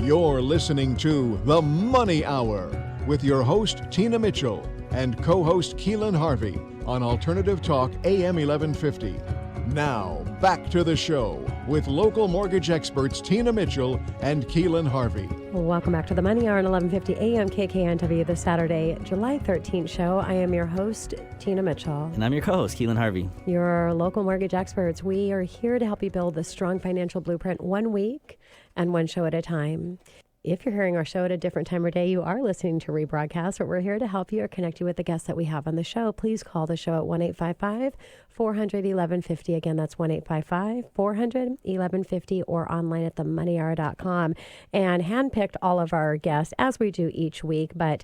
You're listening to The Money Hour with your host, Tina Mitchell, and co-host Keelan Harvey on Alternative Talk AM 1150. Now, back to the show with local mortgage experts Tina Mitchell and Keelan Harvey. Welcome back to the Money Hour on 1150 AM KKNW, the Saturday, July 13th show. I am your host, Tina Mitchell. And I'm your co-host, Keelan Harvey. Your local mortgage experts. We are here to help you build a strong financial blueprint 1 week and one show at a time. If you're hearing our show at a different time or day, you are listening to rebroadcast, but we're here to help you or connect you with the guests that we have on the show. Please call the show at 1-855-400-1150. Again, that's 1-855-400-1150 or online at themoneyhour.com. And handpicked all of our guests, as we do each week, but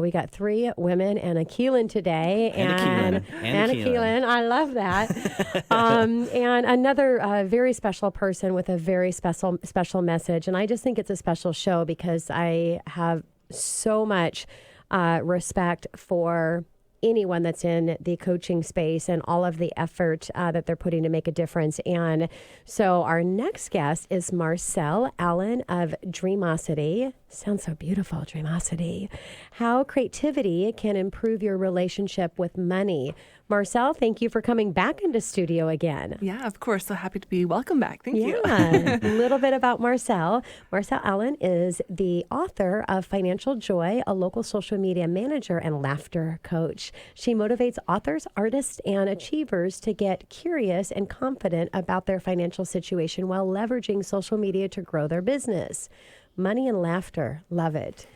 we got 3 women and a Keelan today. And a Keelan. I love that. And another very special person with a very special message. And I just think it's a special show because I have so much respect for anyone that's in the coaching space and all of the effort that they're putting to make a difference. And so our next guest is Marcelle Allen of Dreamosity. Sounds so beautiful, Dreamosity. How creativity can improve your relationship with money. Marcelle, thank you for coming back into studio again. Yeah, of course. So happy to be welcome back. Thank you. A little bit about Marcelle. Marcelle Allen is the author of Financial Joy, a local social media manager and laughter coach. She motivates authors, artists, and achievers to get curious and confident about their financial situation while leveraging social media to grow their business. Money and laughter. Love it.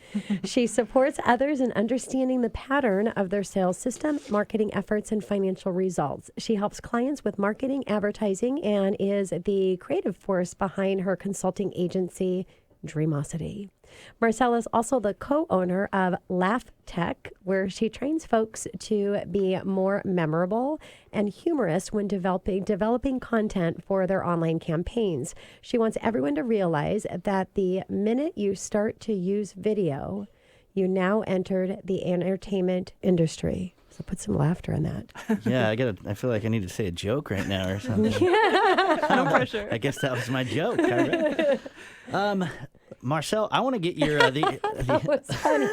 She supports others in understanding the pattern of their sales system, marketing efforts, and financial results. She helps clients with marketing, advertising, and is the creative force behind her consulting agency, Dreamosity. Marcelle is also the co-owner of Laugh Tech, where she trains folks to be more memorable and humorous when developing content for their online campaigns. She wants everyone to realize that the minute you start to use video, you now entered the entertainment industry. So put some laughter in that. Yeah, I feel like I need to say a joke right now or something. No pressure. I guess that was my joke. Marcelle, I want to get your That was funny.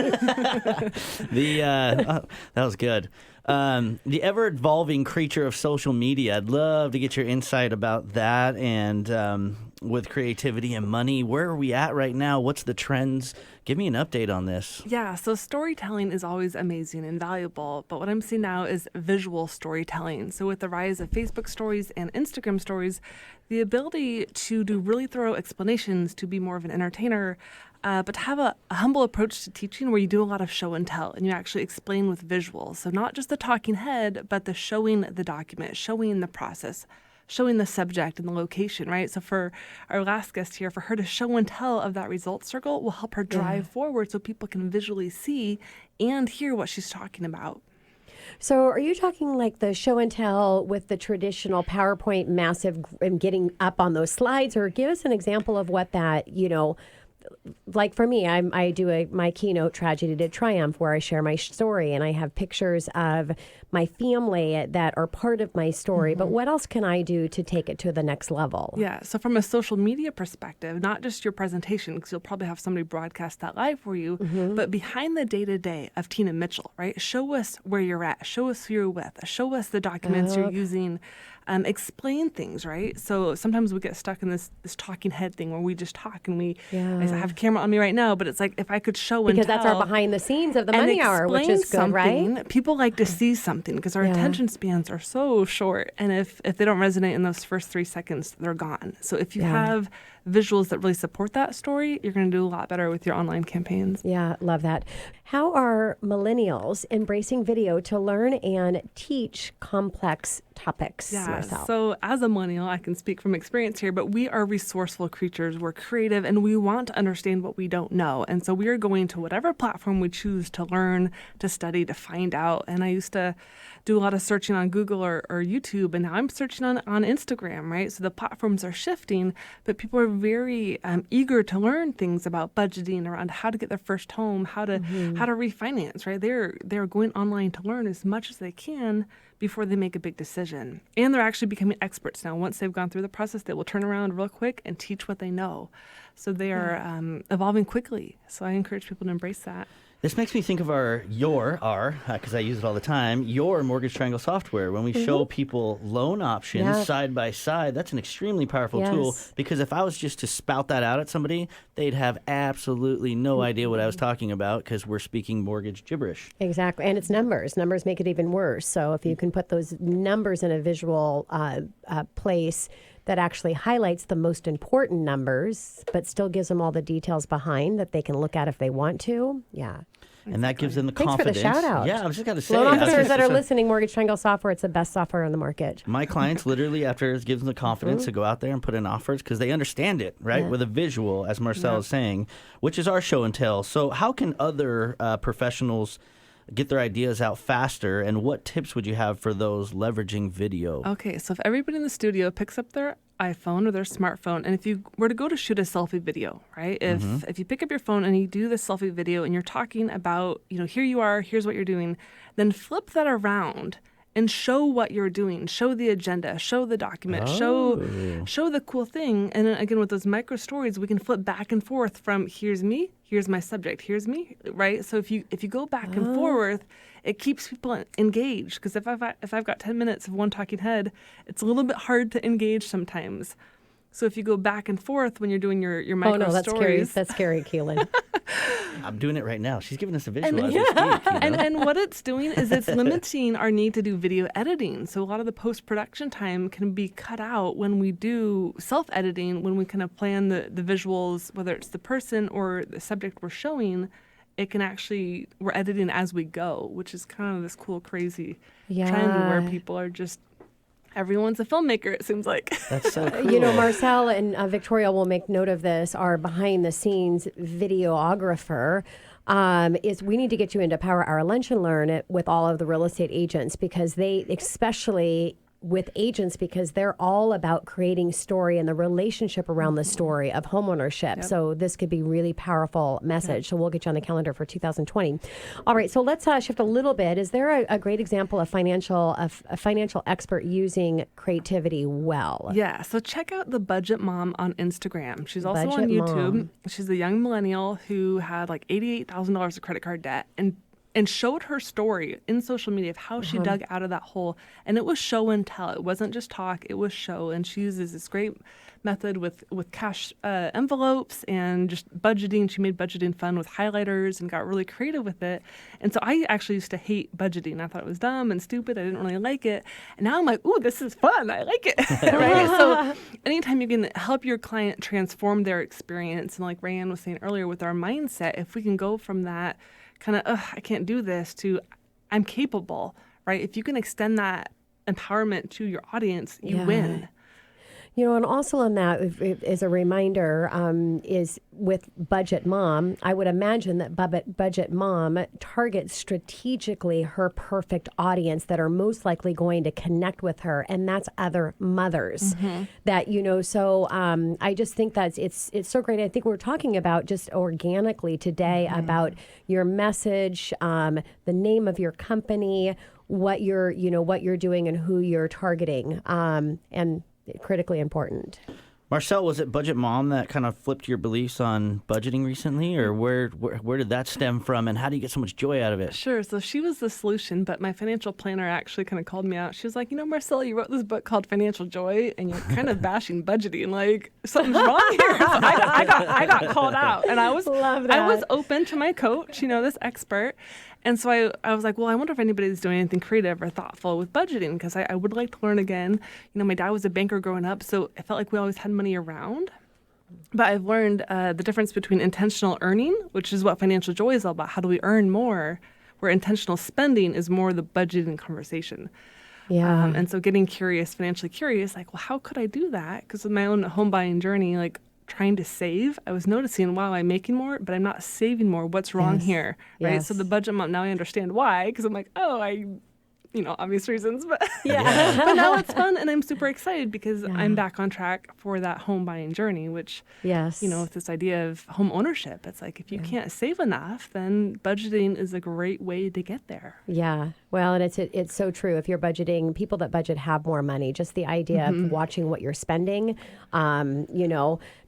that was good. The ever-evolving creature of social media. I'd love to get your insight about that and with creativity and money. Where are we at right now? What's the trends? Give me an update on this. Yeah, so storytelling is always amazing and valuable, but what I'm seeing now is visual storytelling. So with the rise of Facebook stories and Instagram stories, the ability to do really thorough explanations, to be more of an entertainer, but to have a humble approach to teaching where you do a lot of show and tell and you actually explain with visuals. So not just the talking head, but the showing the document, showing the process, showing the subject and the location, right? So for our last guest here, for her to show and tell of that results circle will help her drive forward so people can visually see and hear what she's talking about. So are you talking like the show and tell with the traditional PowerPoint massive and getting up on those slides, or give us an example of what that, like for me, I do my keynote Tragedy to Triumph where I share my story and I have pictures of my family that are part of my story. Mm-hmm. But what else can I do to take it to the next level? Yeah. So from a social media perspective, not just your presentation, because you'll probably have somebody broadcast that live for you, but behind the day-to-day of Tina Mitchell, right? Show us where you're at. Show us who you're with. Show us the documents you're using. Explain things, right? So sometimes we get stuck in this talking head thing where we just talk and I have a camera on me right now, but it's like if I could show and tell. Because that's our behind the scenes of the Money Hour, which is good, right? People like to see something because our attention spans are so short. And if they don't resonate in those first 3 seconds, they're gone. So if you have visuals that really support that story, you're going to do a lot better with your online campaigns. Yeah, love that. How are millennials embracing video to learn and teach complex topics? Yeah, Marcelle? So as a millennial, I can speak from experience here, but we are resourceful creatures. We're creative and we want to understand what we don't know. And so we are going to whatever platform we choose to learn, to study, to find out. And I used to do a lot of searching on Google or YouTube, and now I'm searching on Instagram, right? So the platforms are shifting, but people are very eager to learn things about budgeting, around how to get their first home, how to refinance, right? They're going online to learn as much as they can before they make a big decision. And they're actually becoming experts now. Once they've gone through the process, they will turn around real quick and teach what they know. So they are evolving quickly. So I encourage people to embrace that. This makes me think of because I use it all the time, your mortgage triangle software. When we show people loan options side by side, that's an extremely powerful tool, because if I was just to spout that out at somebody, they'd have absolutely no idea what I was talking about, because we're speaking mortgage gibberish. Exactly. And it's numbers. Numbers make it even worse. So if you can put those numbers in a visual place that actually highlights the most important numbers, but still gives them all the details behind that they can look at if they want to. Yeah. And that gives them the Thanks confidence. for the shout out. Yeah, I was just going to say. Loan officers that are listening, Mortgage Triangle software, it's the best software on the market. My clients literally, after it gives them the confidence to go out there and put in offers, because they understand it, right? With a visual, as Marcelle is saying, which is our show and tell. So how can other professionals get their ideas out faster, and what tips would you have for those leveraging video? Okay, so if everybody in the studio picks up their iPhone or their smartphone, and if you were to go to shoot a selfie video, right? If you pick up your phone and you do the selfie video and you're talking about, here you are, here's what you're doing, then flip that around and show what you're doing, show the agenda, show the document, show the cool thing. And then again, with those micro stories, we can flip back and forth from here's me, here's my subject, here's me, right? So if you go back and forth, it keeps people engaged. Because if I've got 10 minutes of one talking head, it's a little bit hard to engage sometimes. So if you go back and forth when you're doing your micro that's stories. Scary. That's scary, Keelan. I'm doing it right now. She's giving us a visual And, as we speak. and what it's doing is it's limiting our need to do video editing. So a lot of the post-production time can be cut out when we do self-editing, when we kind of plan the visuals, whether it's the person or the subject we're showing. It can actually, we're editing as we go, which is kind of this cool, crazy trend where people are just, everyone's a filmmaker, it seems like. That's so cool. Marcelle and Victoria will make note of this, our behind-the-scenes videographer. Is we need to get you into Power Hour Lunch and Learn with all of the real estate agents, because they, especially with agents, because they're all about creating story and the relationship around the story of homeownership. Yep. So this could be really powerful message. Yep. So we'll get you on the calendar for 2020. All right, so let's shift a little bit. Is there a great example of a financial expert using creativity well? Yeah, so check out the Budget Mom on Instagram. She's also on YouTube. Mom. She's a young millennial who had like $88,000 of credit card debt and showed her story in social media of how she dug out of that hole. And it was show and tell. It wasn't just talk, it was show. And she uses this great method with cash envelopes and just budgeting. She made budgeting fun with highlighters and got really creative with it. And so I actually used to hate budgeting. I thought it was dumb and stupid. I didn't really like it. And now I'm like, ooh, this is fun. I like it. Right? So anytime you can help your client transform their experience, and like Rayanne was saying earlier with our mindset, if we can go from that kind of, I can't do this, to I'm capable, right? If you can extend that empowerment to your audience, you win. And also on that, as a reminder, is with Budget Mom, I would imagine that Budget Mom targets strategically her perfect audience that are most likely going to connect with her, and that's other mothers. That, so I just think that it's so great. I think we're talking about just organically today about your message, the name of your company, what you're doing and who you're targeting, and critically important. Marcelle, was it Budget Mom that kind of flipped your beliefs on budgeting recently, or where did that stem from, and how do you get so much joy out of it? Sure. So she was the solution, but my financial planner actually kind of called me out. She was like, Marcelle, you wrote this book called Financial Joy, and you're kind of bashing budgeting. Like, something's wrong here. So I got called out, and I was open to my coach, this expert. And so I was like, well, I wonder if anybody's doing anything creative or thoughtful with budgeting, because I would like to learn again. My dad was a banker growing up, so I felt like we always had money around. But I've learned the difference between intentional earning, which is what Financial Joy is all about. How do we earn more? Where intentional spending is more the budgeting conversation. Yeah. And so getting curious, financially curious, like, well, how could I do that? Because with my own home buying journey, like, trying to save, I was noticing, wow, I'm making more, but I'm not saving more. What's wrong here, right? Yes. So the Budget Mom, now I understand why, because I'm like, oh, obvious reasons, but Yeah. but now it's fun, and I'm super excited because I'm back on track for that home buying journey, which, Yes. with this idea of home ownership, it's like if you can't save enough, then budgeting is a great way to get there. Yeah. Well, and it's so true. If you're budgeting, people that budget have more money. Just the idea of watching what you're spending,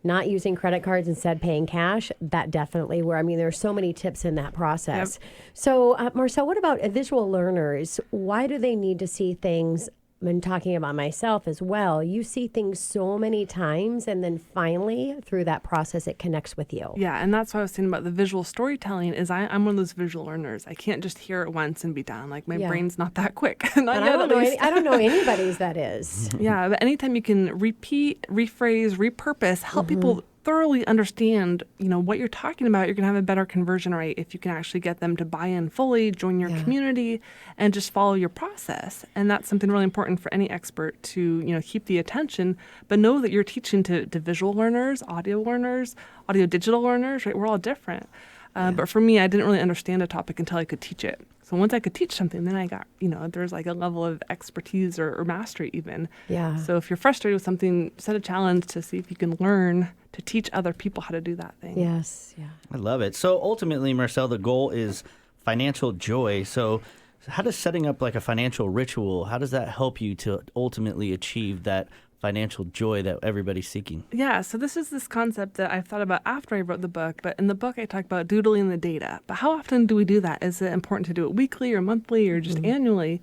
not using credit cards, instead paying cash, that definitely there's so many tips in that process. Yep. So, Marcelle, what about visual learners? Why do they need to see things? I'm talking about myself as well. You see things so many times, and then finally, through that process, it connects with you. Yeah, and that's what I was saying about the visual storytelling is I'm one of those visual learners. I can't just hear it once and be done. Like, my brain's not that quick. Not And yet, at least. I don't know anybody's that is. Yeah, but anytime you can repeat, rephrase, repurpose, help people thoroughly understand, what you're talking about, you're going to have a better conversion rate if you can actually get them to buy in fully, join your community, and just follow your process. And that's something really important for any expert to, keep the attention, but know that you're teaching to visual learners, audio digital learners, right? We're all different. But for me, I didn't really understand a topic until I could teach it. So once I could teach something, then I got, there's like a level of expertise or mastery even. Yeah. So if you're frustrated with something, set a challenge to see if you can learn to teach other people how to do that thing. Yes. Yeah. I love it. So ultimately, Marcelle, the goal is financial joy. So how does setting up like a financial ritual, how does that help you to ultimately achieve that financial joy that everybody's seeking? Yeah, so this is this concept that I've thought about after I wrote the book, but in the book I talk about doodling the data. But how often do we do that? Is it important to do it weekly or monthly or just annually?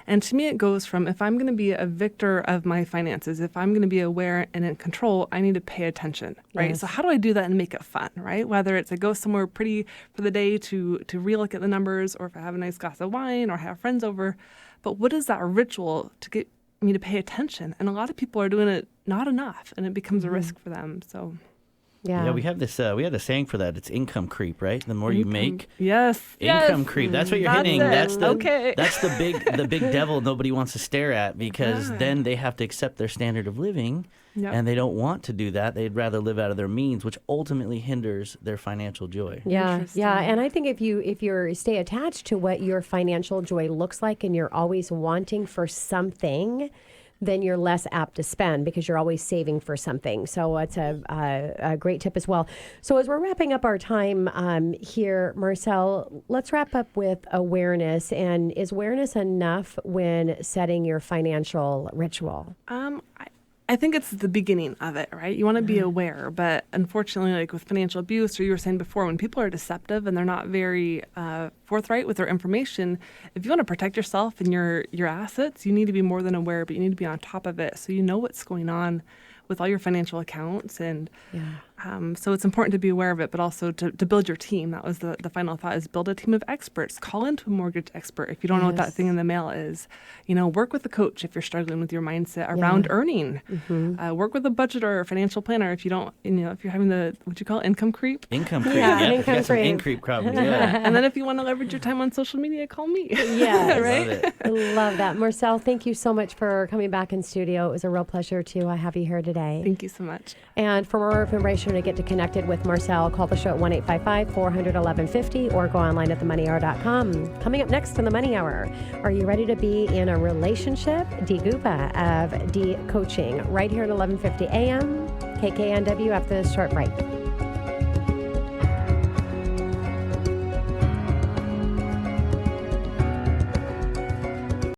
And to me, it goes from if I'm going to be a victor of my finances, if I'm going to be aware and in control, I need to pay attention, right? Yes. So how do I do that and make it fun, right? Whether it's I go somewhere pretty for the day to relook at the numbers, or if I have a nice glass of wine or have friends over. But what is that ritual to get me to pay attention? And a lot of people are doing it not enough, and it becomes a risk for them. So Yeah, we have this. We have a saying for that. It's income creep, right? The more you make, yes, income creep. That's what you're That's hitting. it. That's the Okay. That's the big devil nobody wants to stare at, because then they have to accept their standard of living, Yep. and they don't want to do that. They'd rather live out of their means, which ultimately hinders their financial joy. Yeah, Interesting. yeah, and I think if you stay attached to what your financial joy looks like, and you're always wanting for something, then you're less apt to spend because you're always saving for something. So it's a great tip as well. So as we're wrapping up our time here, Marcelle, let's wrap up with awareness. And is awareness enough when setting your financial ritual? I think it's the beginning of it, right? You want to be aware, but unfortunately, like with financial abuse, or you were saying before, when people are deceptive and they're not very forthright with their information, if you want to protect yourself and your assets, you need to be more than aware, but you need to be on top of it so you know what's going on with all your financial accounts. And so it's important to be aware of it, but also to build your team. That was the final thought, is build a team of experts. Call into a mortgage expert if you don't know what that thing in the mail is. Work with a coach if you're struggling with your mindset around earning. Work with a budgeter or a financial planner if you don't, if you're having what you call income creep. Income creep. Yeah, Yep, income you got some creep. income problems. Yeah. And then if you want to leverage your time on social media, call me. Yes. Right? Love it. I love that. Marcelle, thank you so much for coming back in studio. It was a real pleasure to have you here today. Thank you so much. And for more information to get connected with Marcelle, call the show at 1-855-400-1150 or go online at themoneyhour.com. Coming up next on The Money Hour, are you ready to be in a relationship? Dee Gupa of D Coaching, right here at 1150 a.m. KKNW after this short break.